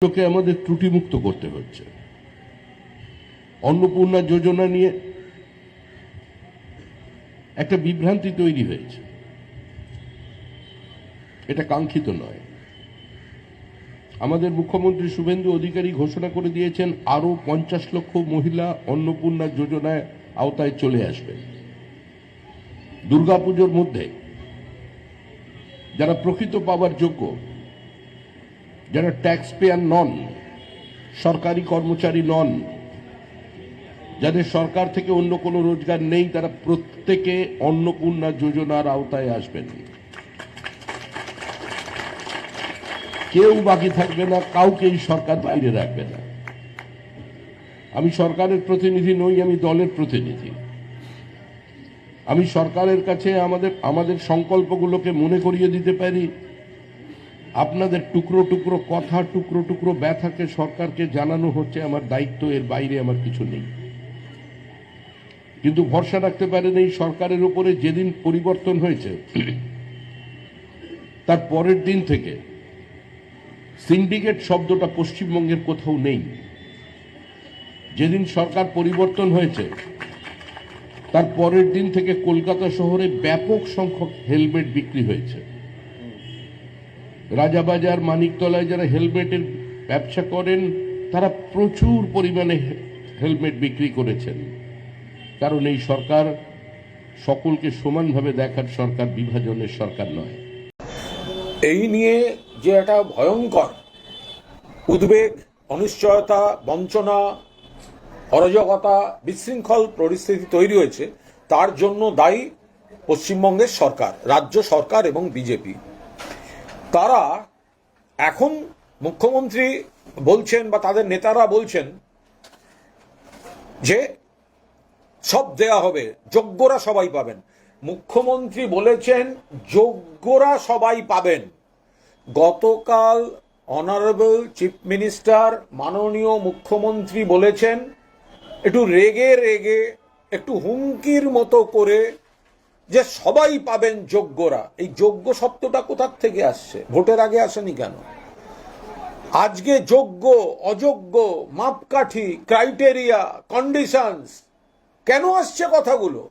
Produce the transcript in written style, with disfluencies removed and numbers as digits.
লোকে আমাদের ত্রুটিমুক্ত করতে হচ্ছে। অন্নপূর্ণা যোজনা নিয়ে একটা বিভ্রান্তি তৈরি হয়েছে, এটা কাঙ্ক্ষিত নয়। আমাদের মুখ্যমন্ত্রী শুভেন্দু অধিকারী ঘোষণা করে দিয়েছেন আরো 50 লক্ষ মহিলা অন্নপূর্ণা যোজনায় আওতায় চলে আসবেন দুর্গাপুজোর মধ্যে। যারা প্রকৃত পাওয়ার যোগ্য, যারা ট্যাক্স পেয়ার নন, সরকারি কর্মচারী নন, যাদের সরকার থেকে অন্য কোনো রোজগার নেই, তারা প্রত্যেকে অন্নপূর্ণা যোজনার আওতায় আসবেন। কেউ বাকি থাকবে না, কাউকেই সরকার বাইরে রাখবে না। আমি সরকারের প্রতিনিধি নই, আমি দলের প্রতিনিধি। আমি সরকারের কাছে আমাদের সংকল্পগুলোকে মনে করিয়ে দিতে পারি। আপনাদের টুকরো টুকরো কথা, টুকরো টুকরো ব্যথাকে সরকারকে জানানো হচ্ছে আমার দায়িত্ব, এর বাইরে আমার কিছু নেই। কিন্তু ভরসা রাখতে পারেন এই সরকারের উপরে। যেদিন পরিবর্তন হয়েছে তার পরের দিন থেকে সিন্ডিকেট শব্দটা পশ্চিমবঙ্গের কোথাও নেই। যেদিন সরকার পরিবর্তন হয়েছে তার পরের দিন থেকে কলকাতা শহরে ব্যাপক সংখ্যক হেলমেট বিক্রি হয়েছে। রাজাবাজার, মানিকতলায় যারা হেলমেটের ব্যবসা করেন তারা প্রচুর পরিমাণে হেলমেট বিক্রি করেছেন। কারণ এই সরকার সকলকে সমানভাবে দেখার সরকার, বিভাজনের সরকার নয়। এই নিয়ে যে একটা ভয়ঙ্কর উদ্বেগ, অনিশ্চয়তা, বঞ্চনা, অরাজকতা, বিশৃঙ্খল পরিস্থিতি তৈরি হয়েছে, তার জন্য দায়ী পশ্চিমবঙ্গের সরকার, রাজ্য সরকার এবং বিজেপি। তারা এখন মুখ্যমন্ত্রী বলছেন বা তাদের নেতারা বলছেন যে সব দেয়া হবে, যোগ্যরা সবাই পাবেন। মুখ্যমন্ত্রী বলেছেন যোগ্যরা সবাই পাবেন। গতকাল অনারেবল চিফ মিনিস্টার মাননীয় মুখ্যমন্ত্রী বলেছেন একটু রেগে রেগে, একটু হুমকির মতো করে, যে সবাই পাবেন যোগ্যরা। এই যোগ্য শব্দটা কোথার থেকে আসছে? ভোটের আগে আসেনি কেন? আজকে যোগ্য, অযোগ্য, মাপকাঠি, ক্রাইটেরিয়া, কন্ডিশনস কেন আসছে কথাগুলো?